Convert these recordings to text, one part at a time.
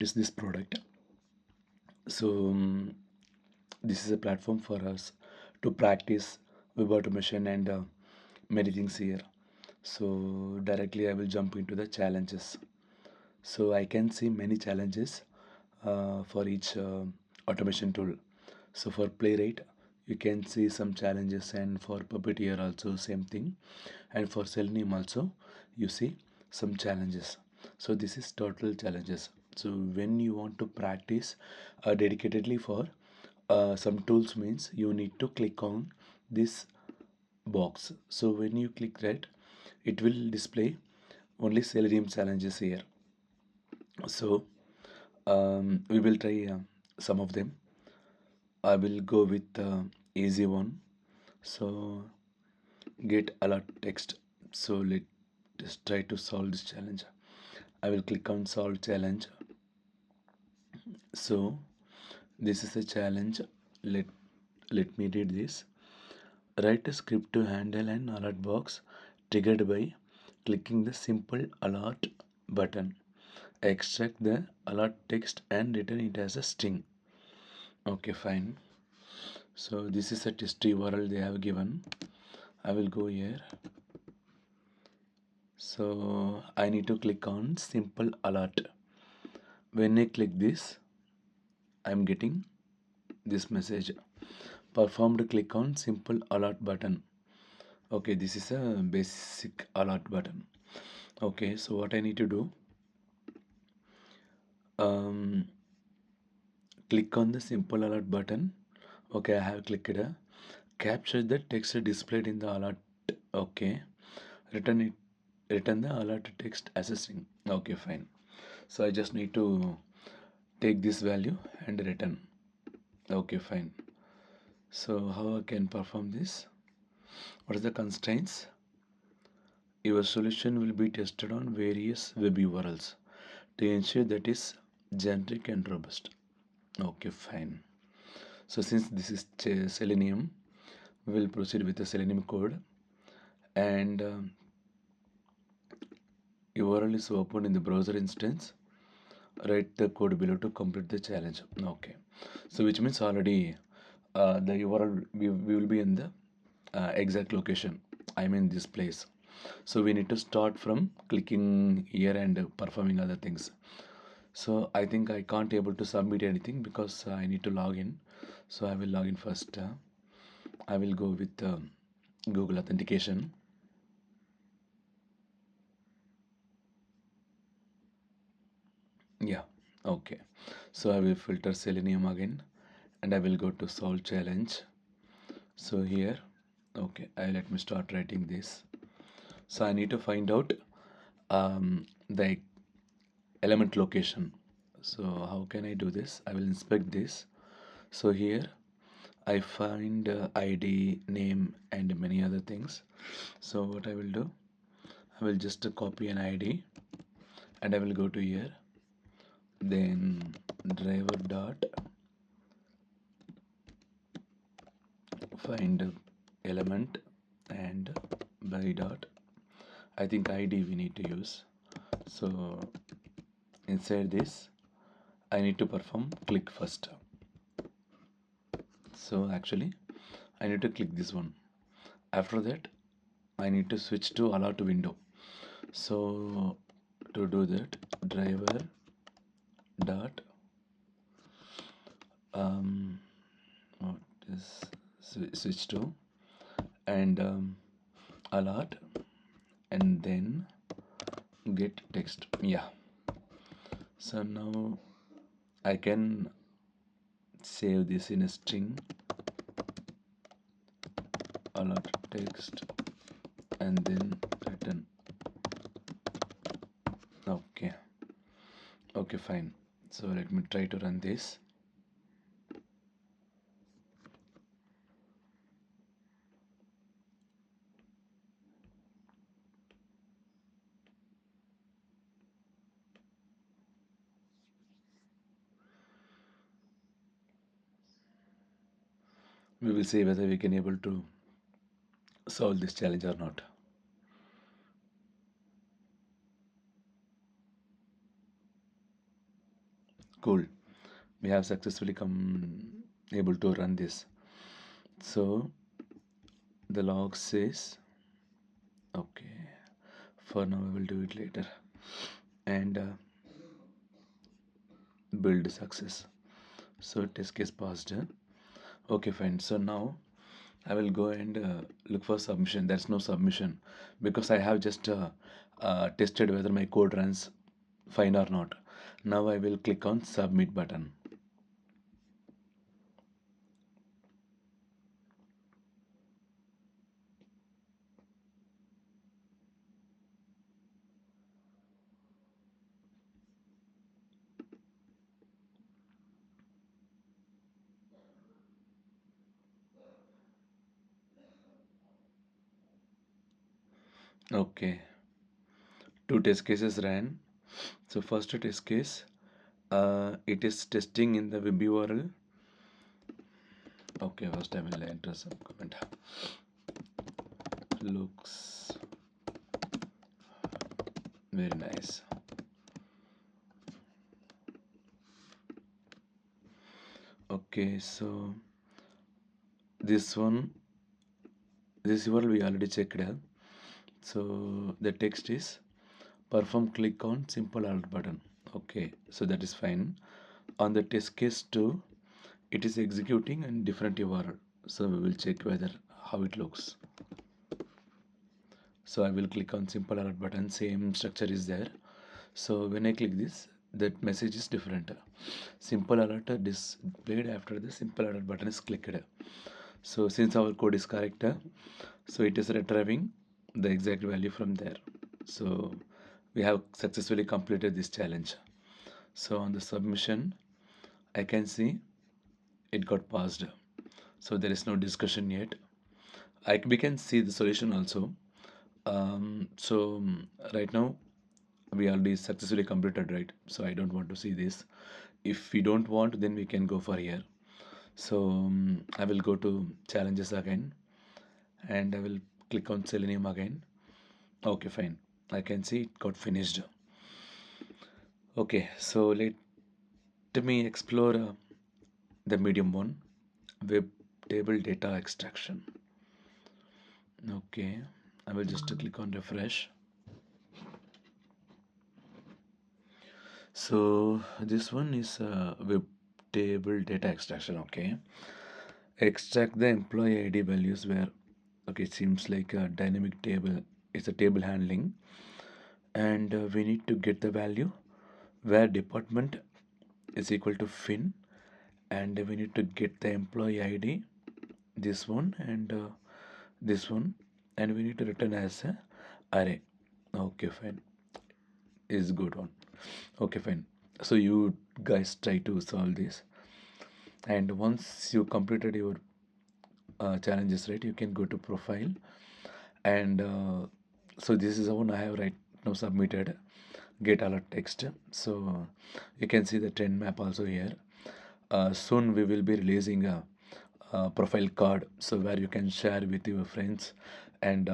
is this product. So this is a platform for us to practice web automation and many things here. So directly I will jump into the challenges. So I can see many challenges for each automation tool. So for Playwright, you can see some challenges, and for Puppeteer also same thing, and for Selenium also you see some challenges. So this is total challenges. So when you want to practice dedicatedly for some tools, means you need to click on this box. So when you click that, it will display only Selenium challenges here. So we will try some of them. I will go with easy one. So get alert text. So let's try to solve this challenge. I will click on solve challenge. So this is a challenge. Let me read this. Write a script to handle an alert box triggered by clicking the simple alert button. Extract the alert text and return it as a string. Okay, fine. So this is a test URL they have given. I will go here. So I need to click on simple alert. When I click this, I'm getting this message. Performed, click on simple alert button. Okay, this is a basic alert button. Okay, so what I need to do, um, click on the simple alert button. Okay, I have clicked it. Capture the text displayed in the alert. Okay, return it. Return the alert text as a string. Okay, fine. So I just need to take this value and return. Okay, fine. So how I can perform this? What is the constraints? Your solution will be tested on various web URLs to ensure that is generic and robust. Okay, fine. So since this is Selenium, we will proceed with the Selenium code, and URL is opened in the browser instance. Write the code below to complete the challenge. Okay, so which means already the URL we will be in the exact location. I mean this place. So we need to start from clicking here and performing other things. So I think I can't able to submit anything because I need to log in. So I will log in first. I will go with Google authentication. Yeah, okay. So I will filter Selenium again, and I will go to solve challenge. So here, okay, let me start writing this. So I need to find out the element location. So how can I do this? I will inspect this. So here I find ID, name, and many other things. So what I will do, I will just copy an ID, and I will go to here, then driver dot find element and by dot, I think ID we need to use. So inside this I need to perform click first. So actually I need to click this one. After that I need to switch to alert window. So to do that, driver dot what is switch to and alert and then get text. Yeah, so now I can save this in a string alert text and then return. Okay, okay, fine. So let me try to run this. We will see whether we can able to solve this challenge or not. Cool. We have successfully come able to run this. So the log says, okay, for now we will do it later. And build success. So test case passed. Okay, fine. So now I will go and look for submission. There's no submission because I have just tested whether my code runs fine or not. Now I will click on submit button. Okay, two test cases ran. So first test case, it is testing in the web URL. Okay, first I will enter some comment. Looks very nice. Okay, so this one, this URL we already checked. So the text is perform click on simple alert button. Okay, so that is fine. On the test case 2, it is executing in different URL. So we will check whether how it looks. So I will click on simple alert button, same structure is there. So when I click this, that message is different. Simple alert displayed after the simple alert button is clicked. So since our code is correct, so it is retrieving the exact value from there. So we have successfully completed this challenge. So on the submission, I can see it got passed. So there is no discussion yet. We can see the solution also. Right now we already successfully completed, right? So I don't want to see this. If we don't want, then we can go for here. So I will go to challenges again and I will click on Selenium again. Okay, fine. I can see it got finished. Okay, so let me explore the medium one, web table data extraction. Okay, I will just click on refresh. So this one is web table data extraction. Okay, extract the employee ID values where, okay, it seems like a dynamic table. It's a table handling, and we need to get the value where department is equal to fin, and we need to get the employee ID, this one and this one, and we need to return as a array. Okay, fine, is good one. Okay, fine. So you guys try to solve this, and once you completed your challenges, right, you can go to profile, and so this is the one I have right now submitted, get alert text. So you can see the trend map also here. Soon we will be releasing a profile card, so where you can share with your friends and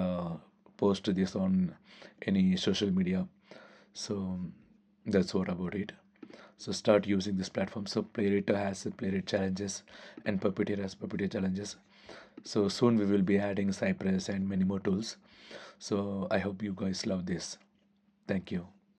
post this on any social media. So that's what about it. So start using this platform. So Playwright has Playwright challenges and Puppeteer has Puppeteer challenges. So soon we will be adding Cypress and many more tools. So I hope you guys love this. Thank you.